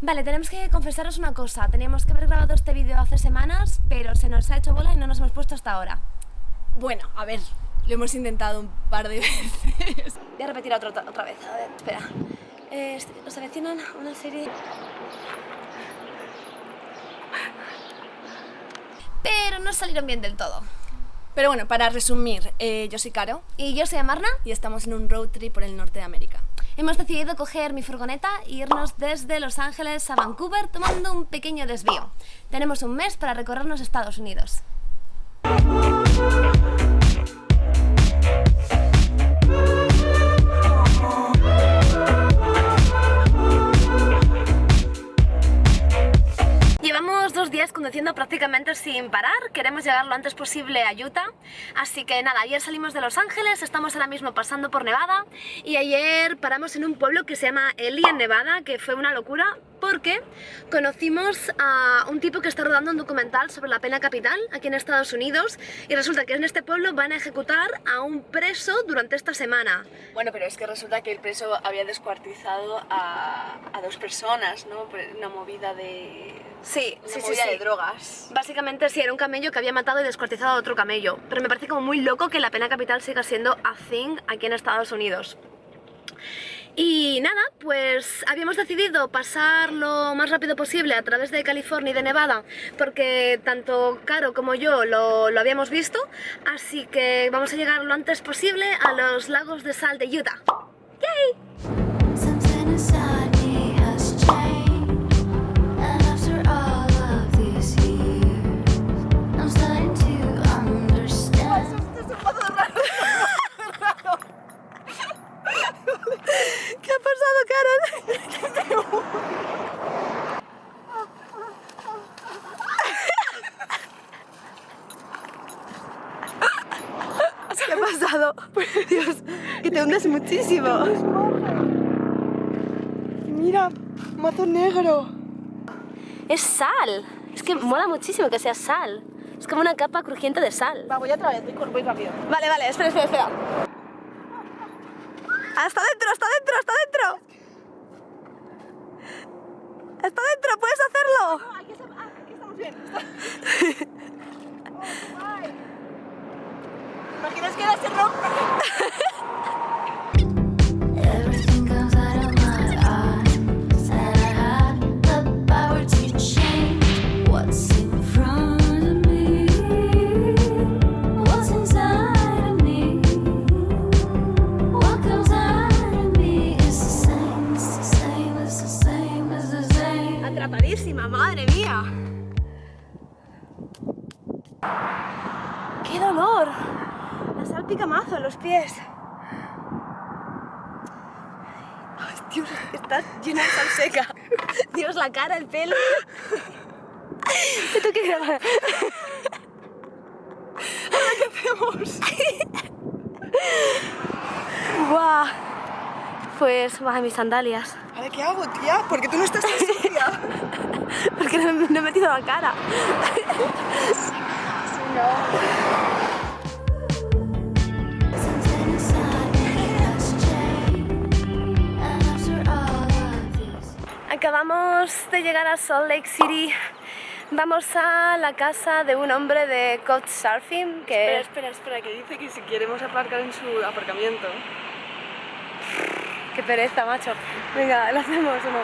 Vale, tenemos que confesaros una cosa. Teníamos que haber grabado este vídeo hace semanas, pero se nos ha hecho bola y no nos hemos puesto hasta ahora. Bueno, a ver, lo hemos intentado un par de veces. Voy a repetir otra vez, a ver, espera. Nos avecinan una serie... Pero no salieron bien del todo. Pero bueno, para resumir, yo soy Caro. Y yo soy Amarna. Y estamos en un road trip por el norte de América. Hemos decidido coger mi furgoneta e irnos desde Los Ángeles a Vancouver tomando un pequeño desvío. Tenemos un mes para recorrernos Estados Unidos. Llevamos 2 días conduciendo prácticamente sin parar, queremos llegar lo antes posible a Utah, así que nada, ayer salimos de Los Ángeles, estamos ahora mismo pasando por Nevada y ayer paramos en un pueblo que se llama Eli en Nevada, que fue una locura porque conocimos a un tipo que está rodando un documental sobre la pena capital aquí en Estados Unidos y resulta que en este pueblo van a ejecutar a un preso durante esta semana. Bueno, pero es que resulta que el preso había descuartizado a 2 personas, ¿no? Una movida de... Sí, de drogas. Básicamente sí, era un camello que había matado y descuartizado a otro camello. Pero me parece como muy loco que la pena capital siga siendo a thing aquí en Estados Unidos. Y nada, pues habíamos decidido pasar lo más rápido posible a través de California y de Nevada, porque tanto Caro como yo lo habíamos visto, así que vamos a llegar lo antes posible a los lagos de sal de Utah. ¡Yay! ¿Qué ha pasado, Carol? ¿Qué ha pasado? Dios, que te hundes muchísimo. Mira, mato negro. Es sal. Es que mola muchísimo que sea sal. Es como una capa crujiente de sal. Va, voy otra vez, voy rápido. Vale, espera. ¡Está dentro! ¡Está dentro! ¡Puedes hacerlo! No, aquí estamos bien. ¿Imaginas que era ese rock? Atrapadísima, madre mía. ¡Qué dolor! La sal pica mazo en los pies. Ay, Dios, estás llena de sal seca. Dios, la cara, el pelo. Te tengo que grabar. ¿Ahora qué hacemos? Buah. Pues, mis sandalias. ¿Ahora qué hago, tía? ¿Por qué tú no estás tan sucia? Porque no he metido la cara. Acabamos de llegar a Salt Lake City. Vamos a la casa de un hombre de couchsurfing que... Espera, que dice que si queremos aparcar en su aparcamiento. Qué pereza, macho. Venga, ¿lo hacemos o no?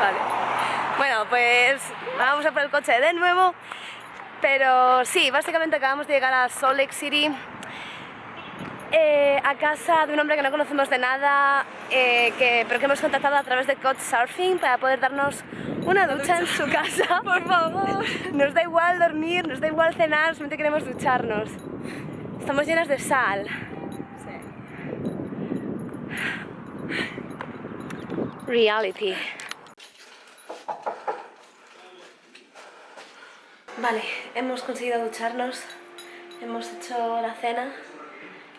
Vale. Bueno, pues vamos a por el coche de nuevo. Pero sí, básicamente acabamos de llegar a Salt Lake City, a casa de un hombre que no conocemos de nada, pero que hemos contactado a través de couchsurfing para poder darnos una ducha en su casa. Por favor. Nos da igual dormir, nos da igual cenar, solamente queremos ducharnos. Estamos llenas de sal. Reality. Vale, hemos conseguido ducharnos, hemos hecho la cena,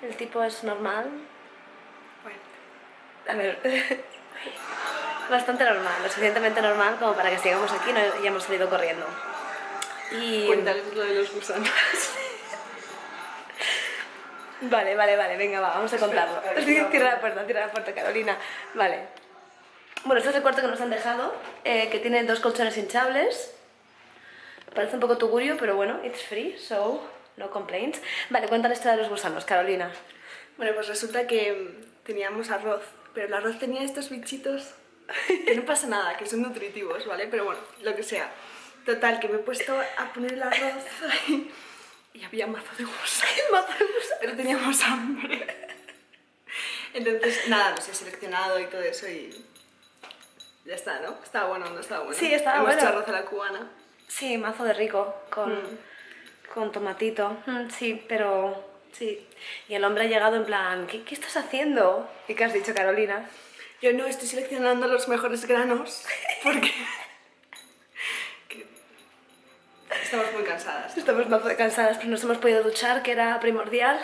el tipo es normal. Bueno, a ver, bastante normal, lo suficientemente normal como para que sigamos aquí y no hayamos salido corriendo. Y... cuéntales lo de los gusanos. Vale, venga, vamos a contarlo. Cierra la puerta, Carolina. Vale. Bueno, este es el cuarto que nos han dejado, que tiene 2 colchones hinchables. Parece un poco tugurio, pero bueno, it's free, so no complaints. Vale, cuéntale esto de los gusanos, Carolina. Bueno, pues resulta que teníamos arroz, pero el arroz tenía estos bichitos que no pasa nada, que son nutritivos, ¿vale? Pero bueno, lo que sea. Total, que me he puesto a poner el arroz y había mazo de gusanos, pero teníamos hambre. Entonces, nada, los he seleccionado y todo eso y ya está, ¿no? Estaba bueno o no estaba bueno. Sí, estaba bueno. Hemos hecho arroz a la cubana. Sí, mazo de rico, con tomatito. Sí, pero... Sí. Y el hombre ha llegado en plan, ¿qué estás haciendo? ¿Y qué has dicho, Carolina? Yo no, estoy seleccionando los mejores granos porque... Estamos muy cansadas. Estamos muy cansadas, pero nos hemos podido duchar, que era primordial.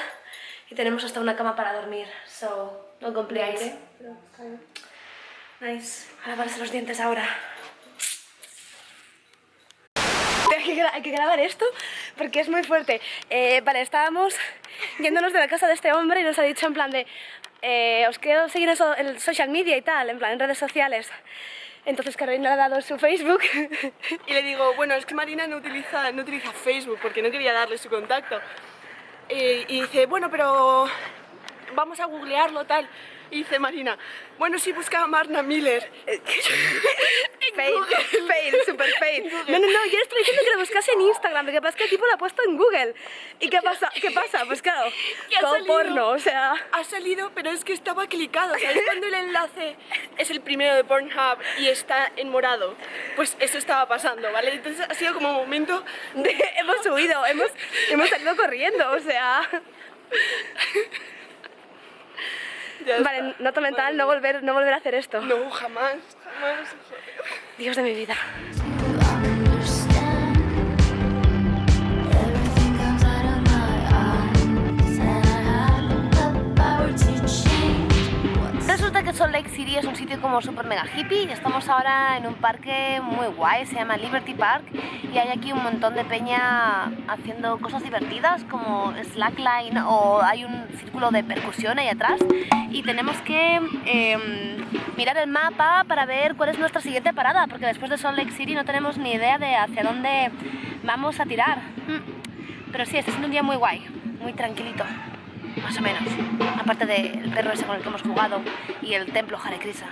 Y tenemos hasta una cama para dormir. So, no complaints. Nice. A lavarse los dientes ahora. Hay que grabar esto porque es muy fuerte. Vale, estábamos yéndonos de la casa de este hombre y nos ha dicho en plan de os quiero seguir en el social media y tal, en plan en redes sociales. Entonces Carolina le ha dado su Facebook y le digo, bueno, es que Marina no utiliza Facebook porque no quería darle su contacto. Y dice, bueno, pero vamos a googlearlo tal. Y dice Marina, bueno, sí, busca Amarna Miller. Fail, super fail. No, yo le estoy diciendo que lo buscase en Instagram, lo que pasa es que el tipo lo ha puesto en Google. ¿Y qué pasa? Pues claro, todo porno, o sea... Ha salido, pero es que estaba clicado, ¿sabes? Cuando el enlace es el primero de Pornhub y está en morado, pues eso estaba pasando, ¿vale? Entonces ha sido como un momento de... hemos huido, hemos salido corriendo, o sea... Vale, nota mental, no volver a hacer esto. No, jamás. Dios de mi vida. Resulta que Salt Lake City es un sitio como super mega hippie. Estamos ahora en un parque muy guay, se llama Liberty Park, y hay aquí un montón de peña haciendo cosas divertidas como slackline, o hay un círculo de percusión ahí atrás y tenemos que mirar el mapa para ver cuál es nuestra siguiente parada, porque después de Salt Lake City no tenemos ni idea de hacia dónde vamos a tirar. Pero sí, este es un día muy guay, muy tranquilito. Más o menos, aparte del perro ese con el que hemos jugado y el templo Hare Krishna.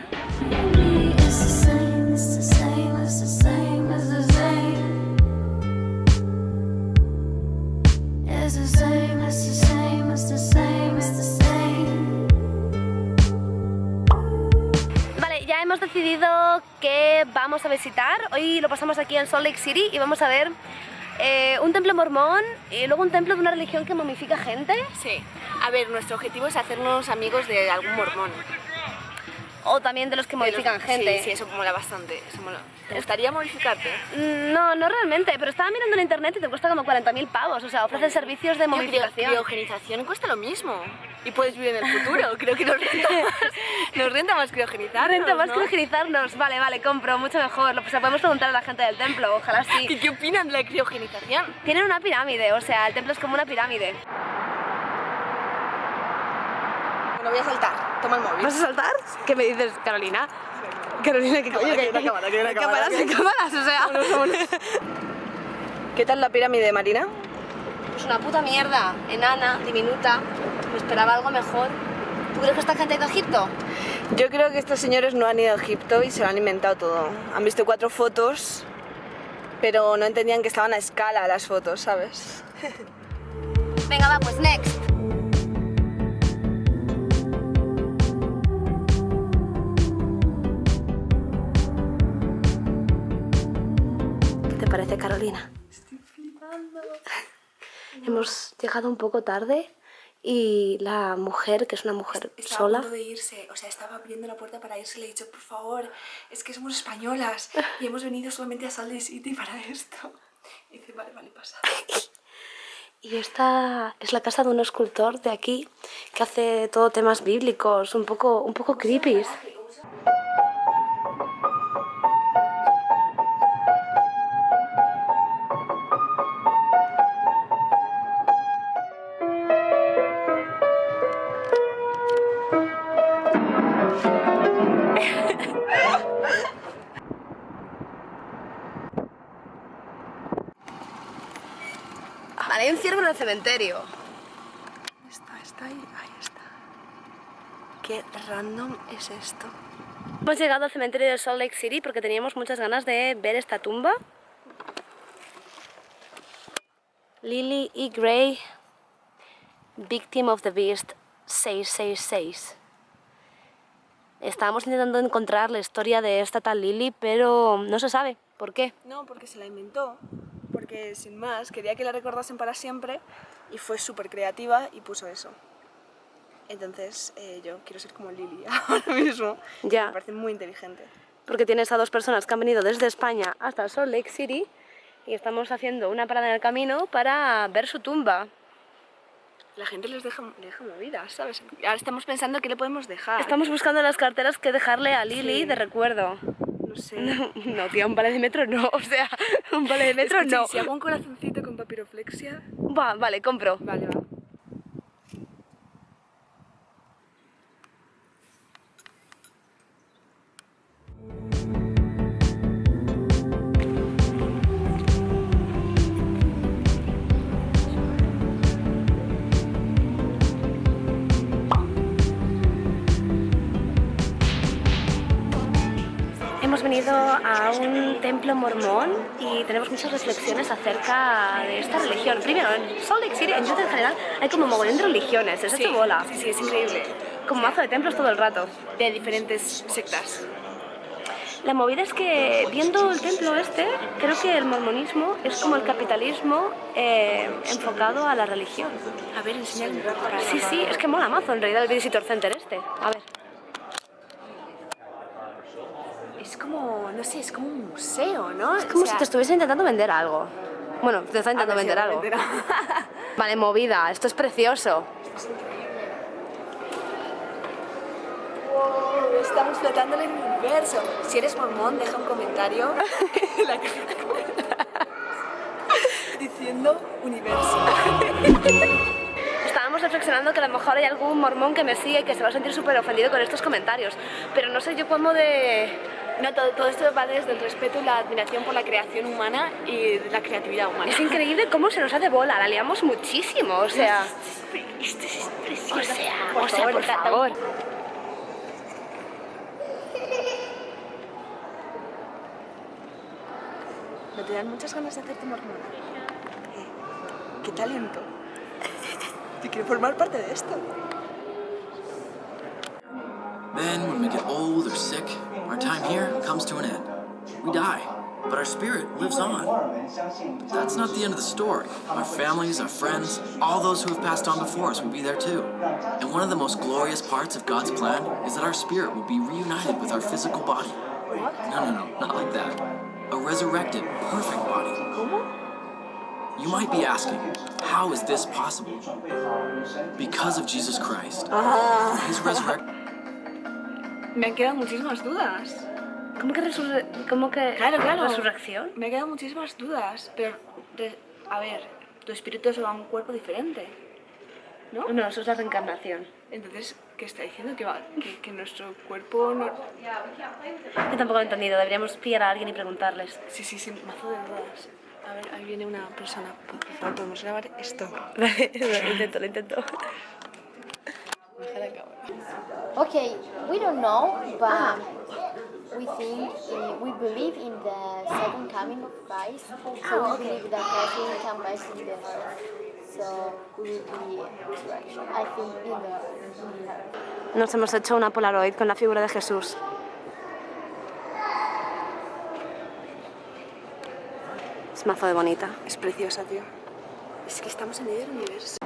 Vale, ya hemos decidido que vamos a visitar. Hoy lo pasamos aquí en Salt Lake City y vamos a ver un templo mormón y luego un templo de una religión que momifica gente. Sí. A ver, nuestro objetivo es hacernos amigos de algún mormón. O también de los que momifican gente. Sí, eso mola bastante. Eso mola. ¿Te gustaría modificarte? No realmente, pero estaba mirando en internet y te cuesta como 40.000 pavos, o sea, ofrece servicios de momificación. Criogenización cuesta lo mismo. Y puedes vivir en el futuro, creo que nos renta más criogenizarnos, Renta más ¿no? criogenizarnos, vale, compro, mucho mejor. O sea, podemos preguntar a la gente del templo, ojalá sí. ¿Qué opinan de la criogenización? Tienen una pirámide, o sea, el templo es como una pirámide. Bueno, voy a saltar, toma el móvil. ¿Vas a saltar? ¿Qué me dices, Carolina? Carolina, ¿qué coño? Que hay una cámara. Cámaras, o sea... ¿Qué tal la pirámide, Marina? Pues una puta mierda, enana, diminuta. Me esperaba algo mejor. ¿Tú crees que esta gente ha ido a Egipto? Yo creo que estos señores no han ido a Egipto y se lo han inventado todo. Han visto 4 fotos, pero no entendían que estaban a escala las fotos, ¿sabes? Venga, va, pues next. ¿Qué te parece, Carolina? Estoy flipando. Hemos llegado un poco tarde y la mujer, que es una mujer estaba sola... a punto de irse, o sea, estaba abriendo la puerta para irse y le he dicho, por favor, es que somos españolas y hemos venido solamente a Salt Lake City para esto. Y dice, vale, pasa. Y esta es la casa de un escultor de aquí que hace todo temas bíblicos, un poco creepy. Vale, hay un ciervo en el cementerio. Está ahí, ahí está. Qué random es esto. Hemos llegado al cementerio de Salt Lake City porque teníamos muchas ganas de ver esta tumba. Lily E. Gray, Victim of the Beast 666. Estábamos intentando encontrar la historia de esta tal Lily, pero no se sabe. ¿Por qué? No, porque se la inventó. Porque sin más, quería que la recordasen para siempre y fue súper creativa y puso eso. Entonces yo quiero ser como Lily ahora mismo. Ya. Me parece muy inteligente. Porque tienes a dos personas que han venido desde España hasta Salt Lake City y estamos haciendo una parada en el camino para ver su tumba. La gente le deja movidas, ¿sabes? Ahora estamos pensando qué le podemos dejar. Estamos buscando las carteras que dejarle a Lily Sí. de recuerdo. No sé. No, tía, un vale de metro no, o sea, un vale de metro Escucha, no. ¿y si hago un corazoncito con papiroflexia? Vale, compro. Vale, va. Hemos venido a un templo mormón y tenemos muchas reflexiones acerca de esta religión. Primero, en Salt Lake City, en Utah en general, hay como mogollón de religiones, es hecho bola. Sí, es increíble. Como mazo de templos todo el rato. De diferentes sectas. La movida es que, viendo el templo este, creo que el mormonismo es como el capitalismo enfocado a la religión. A ver, enséñale un poco. Sí, es que mola mazo en realidad el Visitor Center este. A ver. Es como, no sé, es como un museo, ¿no? Es como si te estuviese intentando vender algo. Bueno, te está intentando vender algo. Vale, movida, esto es precioso. Wow, estamos flotando en el universo. Si eres mormón, deja un comentario en la caja de comentarios diciendo universo. Estábamos reflexionando que a lo mejor hay algún mormón que me sigue y que se va a sentir súper ofendido con estos comentarios. Pero no sé yo cómo de... No, todo esto va desde el respeto y la admiración por la creación humana y la creatividad humana. Es increíble cómo se nos hace bola, la liamos muchísimo, o sea... Esto es precioso. O sea, por favor. ¿No te dan muchas ganas de hacerte mormona? ¡Qué talento! Yo quiero formar parte de esto. Then, when we get old or sick, our time here comes to an end. We die, but our spirit lives on. That's not the end of the story. Our families, our friends, all those who have passed on before us will be there too. And one of the most glorious parts of God's plan is that our spirit will be reunited with our physical body. No, not like that. A resurrected, perfect body. You might be asking, how is this possible? Because of Jesus Christ. His resurrection. Me han quedado muchísimas dudas. ¿Cómo que Claro. resurrección? Me han quedado muchísimas dudas, pero... a ver, tu espíritu se va a un cuerpo diferente, ¿no? No, eso es la reencarnación. Entonces, ¿qué está diciendo? Que nuestro cuerpo no... Yo tampoco lo he entendido, deberíamos pillar a alguien y preguntarles. Sí, mazo de dudas. A ver, ahí viene una persona. Por favor, ¿podemos grabar esto? Vale, lo intento. Deja la cámara. Okay, we don't know, but we think we believe in the second coming of Christ. So we believe that Christ will come back in the earth. So we will be resurrection. I think in the earth. Nos hemos hecho una Polaroid con la figura de Jesús. Es mazo de bonita. Es preciosa, tío. Es que estamos en medio del universo.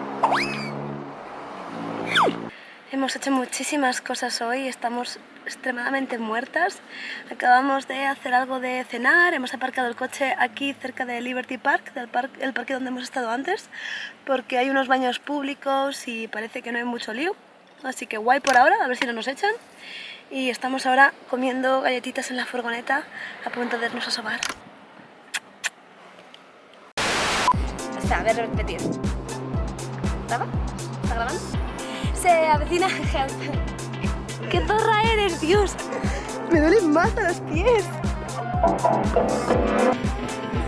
Hemos hecho muchísimas cosas hoy, estamos extremadamente muertas. Acabamos de hacer algo de cenar, hemos aparcado el coche aquí cerca de Liberty Park, el parque donde hemos estado antes, porque hay unos baños públicos y parece que no hay mucho lío. Así que guay por ahora, a ver si no nos echan. Y estamos ahora comiendo galletitas en la furgoneta a punto de irnos a sobar. Espera, a ver, repetir. ¿Graba? ¿Está grabando? Se avecina Health. ¡Qué zorra eres, Dios! Me duelen más a los pies.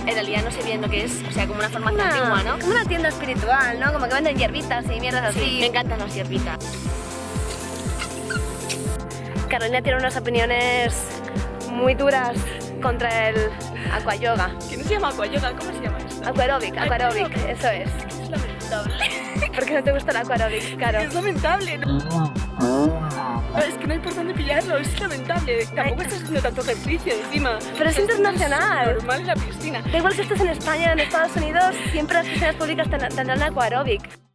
En realidad no sé bien lo que es, o sea, como una farmacia antigua, ¿no? Como una tienda espiritual, ¿no? Como que venden hierbitas y mierdas así. Sí, me encantan las hierbitas. Carolina tiene unas opiniones muy duras contra el aquayoga. ¿Qué no se llama aquayoga? ¿Cómo se llama eso? Aquarobic, eso es. Es lamentable. ¿Por qué no te gusta el aquarobic, Caro? Es lamentable. No, es que no hay por dónde pillarlo, es lamentable. Tampoco estás haciendo tanto ejercicio encima. Pero es internacional. Normal en la piscina. Da igual que estés en España, en Estados Unidos, siempre las piscinas públicas tendrán aquarobic.